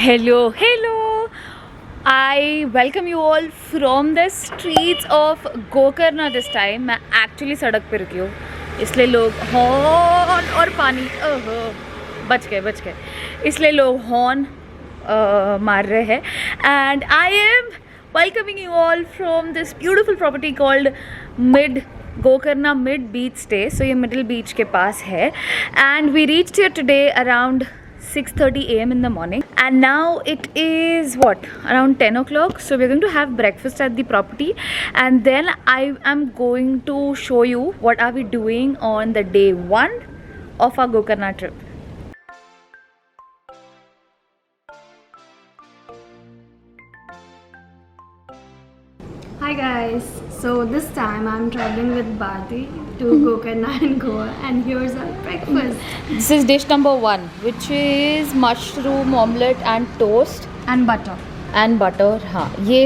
Hello. I welcome you all from the streets of Gokarna this time. मैं actually सड़क पे रुकी हूँ, इसलिए लोग हॉर्न और पानी बच गए इसलिए लोग हॉर्न मार रहे हैं. And I am welcoming you all from this beautiful property called Mid Gokarna mid beach stay. So ये मिडिल बीच के पास है. And we reached here today around 6:30 a.m. in the morning, and now it is what, around 10 o'clock. So we're going to have breakfast at the property, and then I am going to show you what are we doing on the day 1 of our Gokarna trip. Hi guys, so this time I'm traveling with Bharti to Gokarna and Goa, and here's our breakfast. This is dish number 1, which is mushroom omelette and toast And butter. and butter. हाँ, ये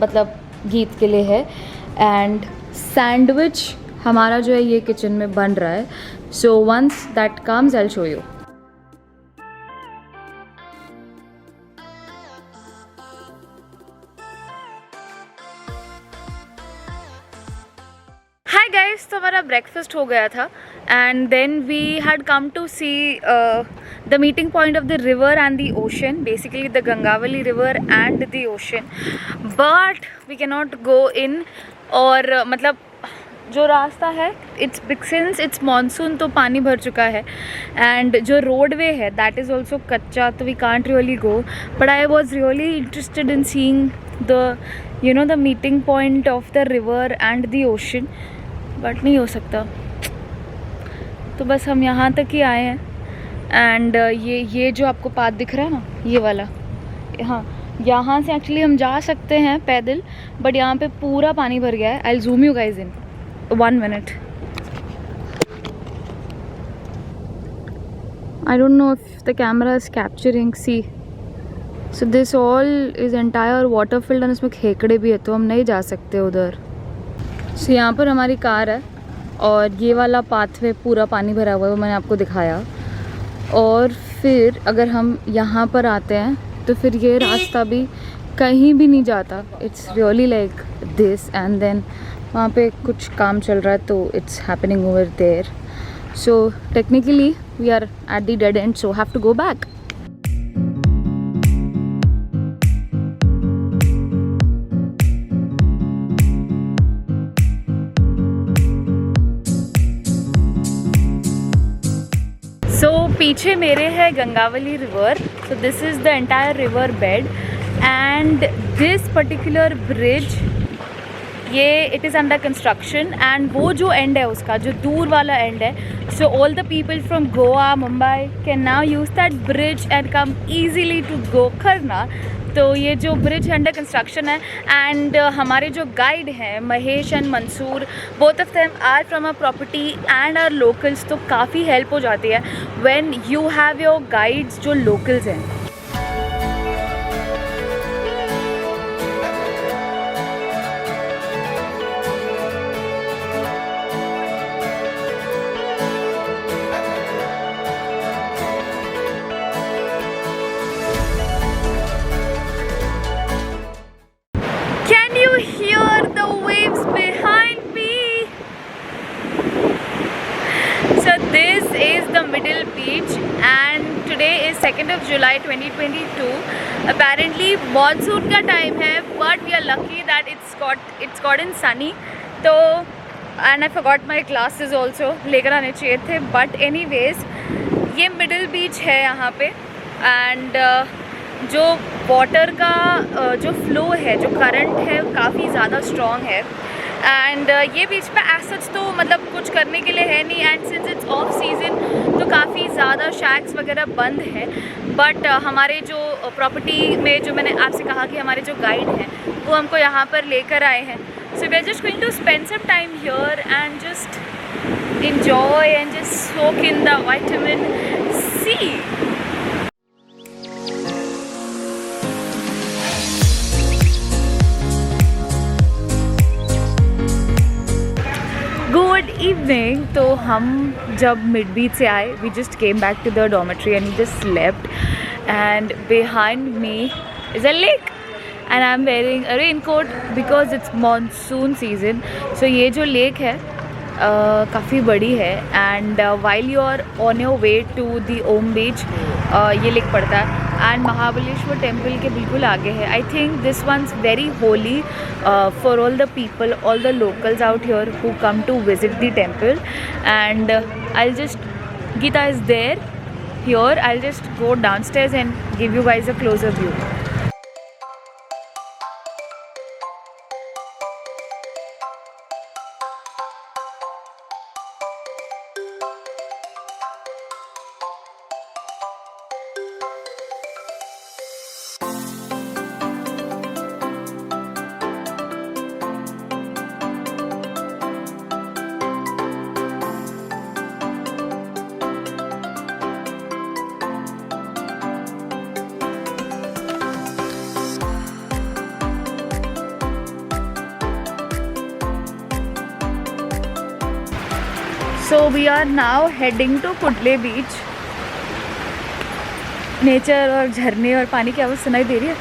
मतलब गीत के लिए है. And sandwich हमारा जो है ये किचन में बन रहा है. So once that comes I will show you. Hi guys, तो हमारा ब्रेकफास्ट हो गया था. And then we had come to see the meeting point of the river and the ocean, basically the Gangavali river and the ocean. But we can not go in. और मतलब जो रास्ता है, इट्स सिंस इट्स मानसून तो पानी भर चुका है. एंड जो रोड वे है दैट इज़ ऑल्सो कच्चा, तो we can't really go. But I was really interested in seeing the meeting point of the river and the ocean. But नहीं हो सकता, तो बस हम यहाँ तक ही आए हैं. एंड ये जो आपको पाथ दिख रहा है ना, ये वाला, हाँ, यहाँ से एक्चुअली हम जा सकते हैं पैदल. बट यहाँ पे पूरा पानी भर गया है. I will zoom you guys in 1 minute. I don't know if the camera is capturing. See, so this all is entire water filled and इसमें खेकड़े भी है, तो हम नहीं जा सकते उधर. So यहाँ पर हमारी कार है और ये वाला पाथवे पूरा पानी भरा हुआ है, वो मैंने आपको दिखाया. और फिर अगर हम यहाँ पर आते हैं तो फिर ये रास्ता भी कहीं भी नहीं जाता. It's really like this. And then वहाँ पे कुछ काम चल रहा है, तो it's happening over there. So technically we are at the dead end, so have to go back. So पीछे मेरे है Gangavali river. So this is the entire river bed. And this particular bridge, ये it is under construction. And वो जो and है उसका, जो दूर वाला एंड है, so all the people from Goa, Mumbai can now use that bridge and come easily to Gokarna. तो ये जो ब्रिज है अंडर कंस्ट्रक्शन है. एंड हमारे जो गाइड हैं Mahesh and Mansoor, both of them are from a property and are locals. तो काफ़ी हेल्प हो जाती है when you have your guides जो लोकल्स हैं. Hear the waves behind me. So this is the middle beach, and today is 2nd of July 2022. Apparently monsoon का time है, but we are lucky that it's gotten sunny. तो and I forgot my glasses also, लेकर आने चाहिए थे. But anyways, ये middle beach है यहाँ पे. एंड जो वाटर का जो फ्लो है, जो करंट है, काफ़ी ज़्यादा स्ट्रॉन्ग है. एंड ये बीच पे एज सच तो मतलब कुछ करने के लिए है नहीं. And since it's of season तो काफ़ी ज़्यादा शैक्स वगैरह बंद हैं. बट हमारे जो प्रॉपर्टी में, जो मैंने आपसे कहा कि हमारे जो गाइड हैं वो हमको यहाँ पर लेकर आए हैं. So we are just going to spend some time here and just enjoy and just soak in the vitamin C. Good evening. तो हम जब मिड बीच से आए, we just came back to the dormitory and we just slept. and behind me is a lake and I'm wearing a raincoat because it's monsoon season. So ये जो lake है काफ़ी बड़ी है and while you are on your way to the Om beach ये lake पड़ता है and Mahabaleshwar temple के बिल्कुल आगे है. I think this one's very holy for all the people, all the locals out here who come to visit the temple and I'll just, Geeta is there here, I'll just go downstairs and give you guys a closer view. So we are now heading to Kudle beach. Nature और झरने और पानी की आवाज़ सुनाई दे रही है.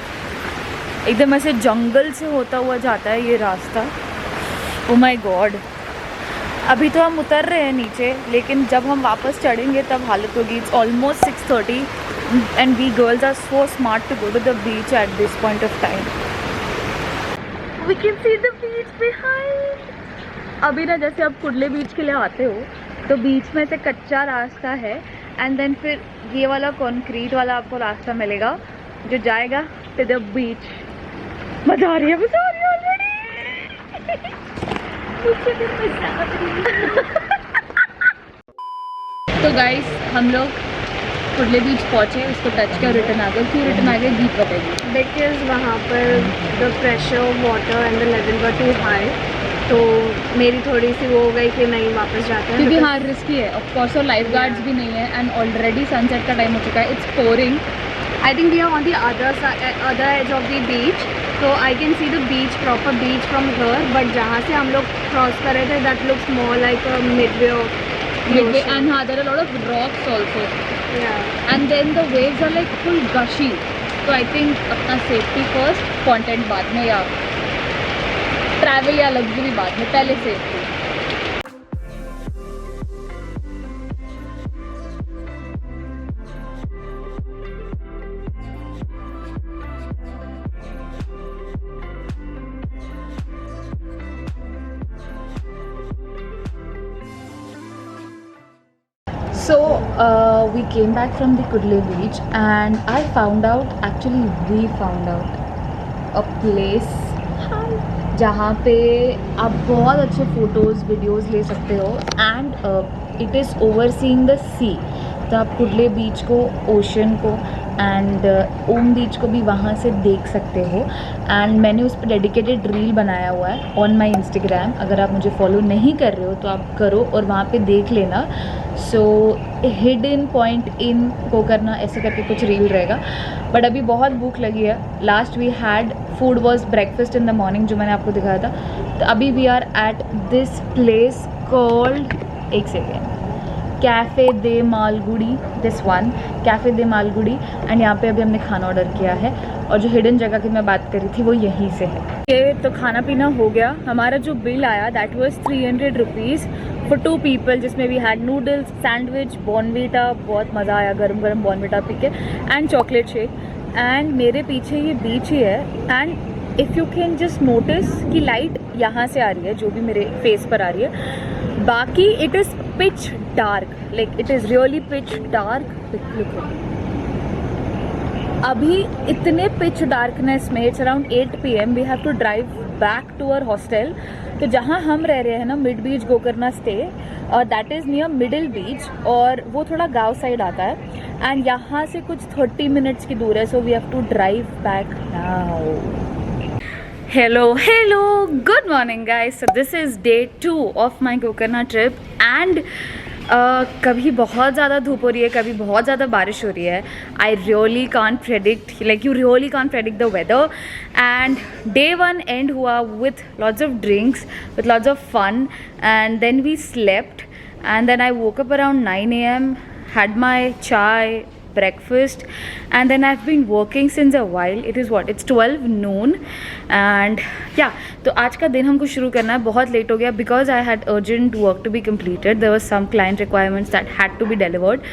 एकदम ऐसे जंगल से होता हुआ जाता है ये रास्ता. ओ माय गॉड. अभी तो हम उतर रहे हैं नीचे लेकिन जब हम वापस चढ़ेंगे तब हालत होगी. It's almost 6:30 and we girls are so smart to go to the beach at this point of time. We can see the beach behind. अभी ना जैसे आप कुडले बीच के लिए आते हो तो बीच में से कच्चा रास्ता है एंड देन फिर ये वाला कंक्रीट वाला आपको रास्ता मिलेगा जो जाएगा टू द बीच. मजा आ रही है ऑलरेडी. तो गाइस हम लोग कुडले बीच पहुँचे, उसको टच किया, रिटर्न आ गए. क्यों रिटर्न आ गए गीत बताइए. बिकॉज वहाँ पर the pressure water and the level were too high, तो मेरी थोड़ी सी वो हो गई कि नहीं वापस जाते हैं क्योंकि हाँ रिस्की है ऑफ कोर्स और लाइफ गार्ड्स भी नहीं है एंड ऑलरेडी सनसेट का टाइम हो चुका है. It's pouring. I think we are on the other edge of the beach, तो I can see the beach, proper beach from here, but जहाँ से हम लोग क्रॉस कर रहे थे that looks more like a midway and हाँ there are a lot of rocks also and then the waves are like full gushy. तो I think अपना सेफ्टी फर्स्ट, कंटेंट बाद में या ट्रैवल या लग्जरी बाद में, पहले safety. So we came back from the Kudle beach and I found out, actually we found out a place जहाँ पे आप बहुत अच्छे फ़ोटोज़ वीडियोज़ ले सकते हो and it is overseeing the sea. तो आप कुडले बीच को, ओशन को एंड ओम बीच को भी वहाँ से देख सकते हो. एंड मैंने उस पर डेडिकेटेड रील बनाया हुआ है ऑन माई इंस्टाग्राम. अगर आप मुझे फॉलो नहीं कर रहे हो तो आप करो और वहाँ पे देख लेना. सो हिडन पॉइंट इन गोकर्णा ऐसे करके कुछ रील रहेगा. बट अभी बहुत भूख लगी है. Last we had food was breakfast in the morning जो मैंने आपको दिखाया था. तो अभी we are at this place called, एक second, cafe de Malgudi. This one cafe de Malgudi. And यहाँ पे अभी हमने खाना ऑर्डर किया है और जो हिडन जगह की मैं बात कर रही थी वो यहीं से है. ये तो खाना पीना हो गया. हमारा जो बिल आया that was 300 rupees for 2 people, जिसमें we had noodles, sandwich, Bournvita, बहुत मज़ा आया गरम गरम बॉर्नवीटा पी के, एंड चॉकलेट शेक. एंड मेरे पीछे ये बीच ही है and if you can just notice कि लाइट यहाँ से आ रही है जो भी मेरे फेस पर आ रही है. बाकी it is pitch dark, like it is really pitch dark. अभी इतने पिच डार्कनेस में, it's around 8 PM, we have to drive back to our hostel. तो जहाँ हम रह रहे हैं ना, मिड बीच गोकर्णा स्टे, और that is near middle beach, और वो थोड़ा गांव साइड आता है एंड यहाँ से कुछ 30 मिनट्स की दूर है. So we have to drive back now. Hello, good morning guys. So this is day 2 of my Gokarna trip and कभी बहुत ज़्यादा धूप हो रही है, कभी बहुत ज़्यादा बारिश हो रही है. I really can't predict, like you really can't predict the weather. And day 1 end हुआ with lots of drinks, with lots of fun, and then we slept and then I woke up around 9 AM, had my chai, breakfast, and then I've been working since a while. It is what, it's 12 noon, and yeah, तो आज का दिन हमको शुरू करना है. बहुत late हो गया because I had urgent work to be completed. There was some client requirements that had to be delivered.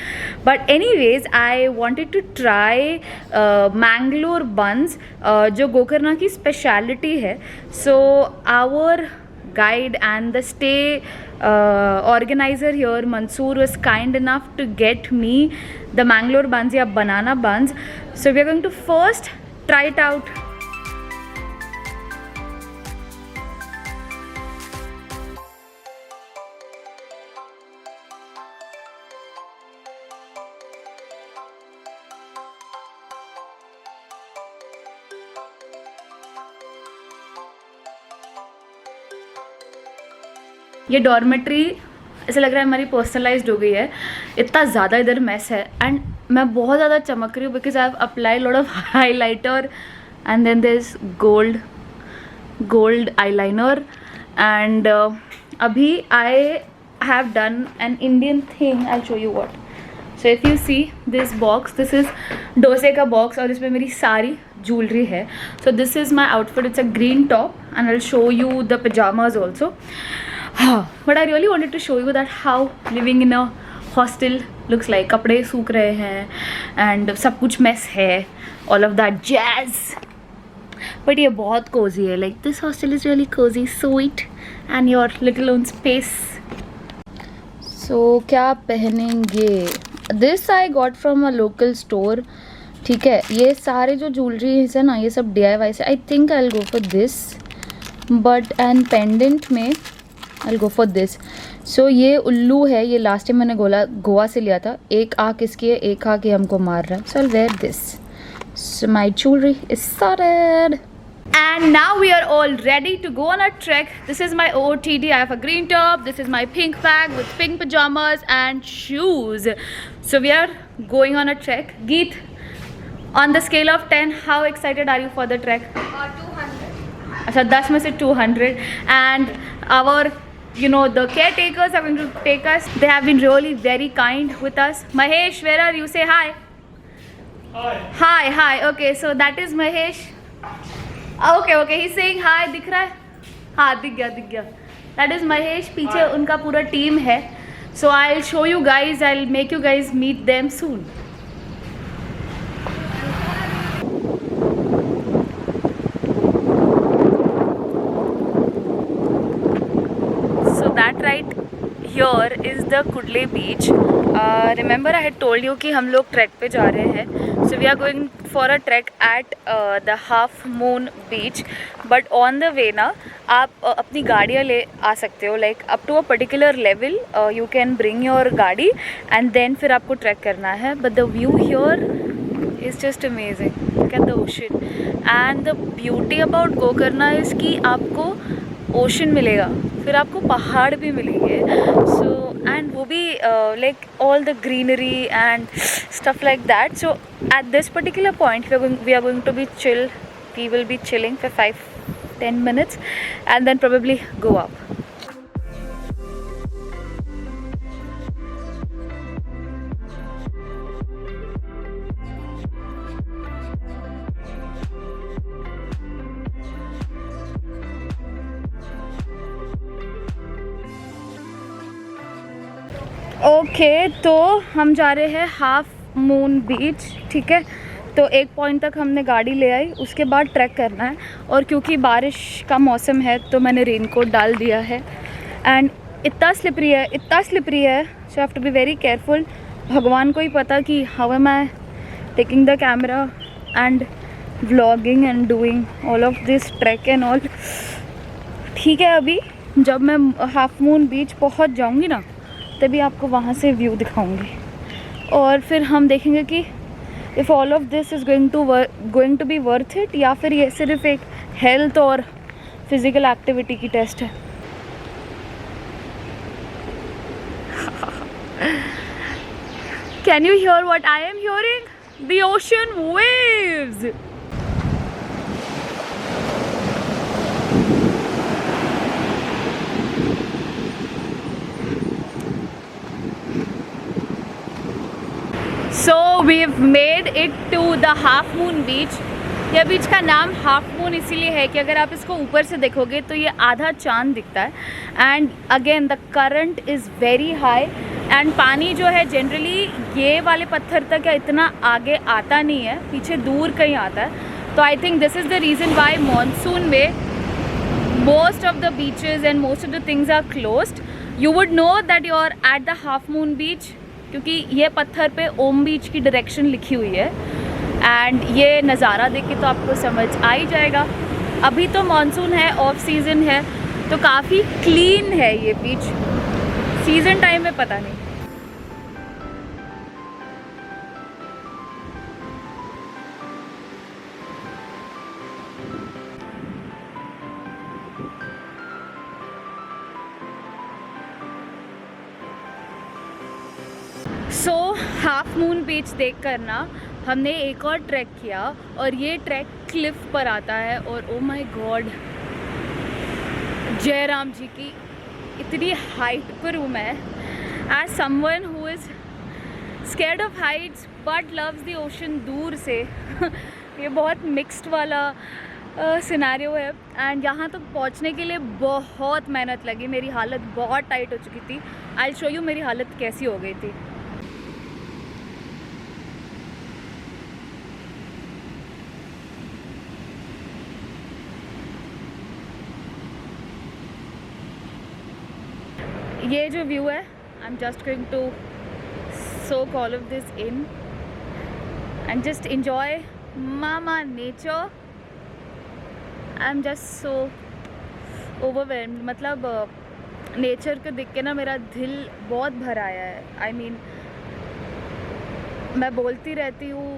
But anyways, I wanted to try Mangalore buns, जो गोकर्णा की speciality है. So our guide and the stay organizer here, Mansoor, was kind enough to get me the Mangalore buns या banana buns. So we are going to first try it out. ये dormitory ऐसा लग रहा है हमारी personalised हो गई है, इतना ज़्यादा इधर मेस है. एंड मैं बहुत ज़्यादा चमक रही हूँ because I have apply lot of highlighter and then there is gold eyeliner. And अभी I have done an Indian thing. I show you what. So if you see this box, this is डोसे का box और इसमें मेरी सारी jewellery है. So this is my outfit. It's a green top and I will show you the pyjamas also. But I really wanted to show you that how living in a hostel looks like. कपड़े सूख रहे हैं and सब कुछ mess है, all of that jazz. But ये बहुत cozy है. Like this hostel is really cozy, sweet, and your little own space. So क्या पहनेंगे? This I got from a local store. ठीक है, ये सारे जो ज्वेलरी है ना, ये सब DIY से. I think I'll go for this. But and pendant में I'll go for this. So ये उल्लू है, ये लास्ट टाइम मैंने गोवा से लिया था. एक आँख इसकी है, एक आँख ये हमको मार रहा है. So I'll wear this. So my jewelry is sorted. And now we are all ready to go on a trek. This is my OOTD. I have a green top. This is my pink bag with pink pajamas and shoes. So we are going on a trek. Geet, on the scale of 10, how excited are you for the trek? 200. अच्छा, 10 में से 200. And our, you know, the caretakers are going to take us. They have been really very kind with us. Mahesh, where are you? Say hi. Hi. Okay, so that is Mahesh. Okay, he's saying hi. दिख रहा है? हाँ, दिख गया. That is Mahesh. पीछे उनका पूरा team है. So I'll show you guys. I'll make you guys meet them soon. That right here is the Kudle beach. Remember I had told you कि हम लोग ट्रैक पे जा रहे हैं. So we are going for a trek at the Half Moon beach. But on the way ना आप अपनी गाड़ियाँ ले आ सकते हो. Like up to a particular level you can bring your गाड़ी and then फिर आपको ट्रैक करना है. But the view here is just amazing. Look at the ocean. And the beauty about Gokarna is कि आपको ओशन मिलेगा, फिर आपको पहाड़ भी मिलेंगे. सो एंड वो भी like all the greenery and stuff like that. So at this particular point we are going to be chill. We will be chilling for 5-10 minutes and then probably go up. Okay, तो हम जा रहे हैं half moon बीच. ठीक है, तो एक point तक हमने गाड़ी ले आई, उसके बाद ट्रैक करना है. और क्योंकि बारिश का मौसम है तो मैंने रेनकोट डाल दिया है. एंड इतना स्लिपरी है so have to be very careful. भगवान को ही पता कि how am I taking the camera and vlogging and doing all of this track and all. ठीक है, अभी जब मैं हाफ मून बीच पहुंच जाऊंगी ना, तभी आपको वहाँ से व्यू दिखाऊंगी. और फिर हम देखेंगे कि if all of this is going to be worth it, या फिर ये सिर्फ एक हेल्थ और फिज़िकल एक्टिविटी की टेस्ट है. Can you hear what I am hearing? The ocean waves. So we've made it to the Half Moon Beach. यह बीच का नाम हाफ मून इसीलिए है कि अगर आप इसको ऊपर से देखोगे तो ये आधा चांद दिखता है। And again the current is very high and पानी जो है जनरली ये वाले पत्थर तक या इतना आगे आता नहीं है, पीछे दूर कहीं आता है। तो I think this is the reason why monsoon में most of the beaches and most of the things are closed. You would know that you are at the half moon beach क्योंकि ये पत्थर पे ओम बीच की डायरेक्शन लिखी हुई है। And ये नज़ारा देख के तो आपको समझ आ ही जाएगा। अभी तो मानसून है, ऑफ सीज़न है, तो काफ़ी क्लीन है ये बीच। सीज़न टाइम में पता नहीं। सो हाफ मून बीच देख कर ना हमने एक और ट्रैक किया और ये ट्रैक क्लिफ पर आता है। और oh my god, Jairam ji की इतनी हाइट पर हूँ मैं। As someone who is scared of heights but loves the ocean दूर से ये बहुत मिक्स्ड वाला सिनेरियो है। एंड यहाँ तक पहुँचने के लिए बहुत मेहनत लगी, मेरी हालत बहुत टाइट हो चुकी थी। आई विल शो यू मेरी हालत कैसी हो गई थी। ये जो व्यू है, I am just going to soak all of this in and just enjoy mama nature. I'm just so overwhelmed. मतलब नेचर को देख के ना मेरा दिल बहुत भर आया है। आई मीन मैं बोलती रहती हूँ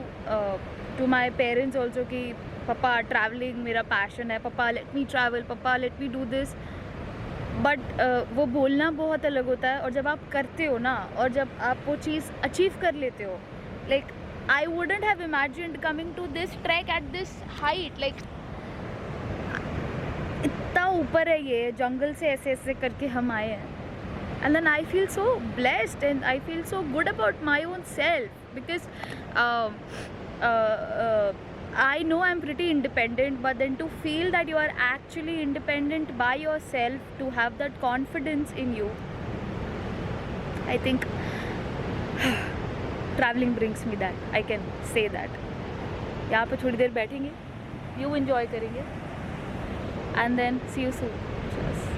टू माई पेरेंट्स ऑल्सो कि पापा ट्रैवलिंग मेरा पैशन है, पापा लेट मी ट्रैवल, पापा let me do this. But वो बोलना बहुत अलग होता है और जब आप करते हो ना और जब आप वो चीज़ अचीव कर लेते हो, like I wouldn't have imagined coming to this track at this height. Like इतना ऊपर है, ये जंगल से ऐसे ऐसे करके हम आए हैं। And then I feel so blessed and I feel so good about my own self because I know I'm pretty independent, but then to feel that you are actually independent by yourself, to have that confidence in you, I think traveling brings me that. I can say that. यहाँ पे थोड़ी देर बैठेंगे, view enjoy करेंगे, and then see you soon. Cheers.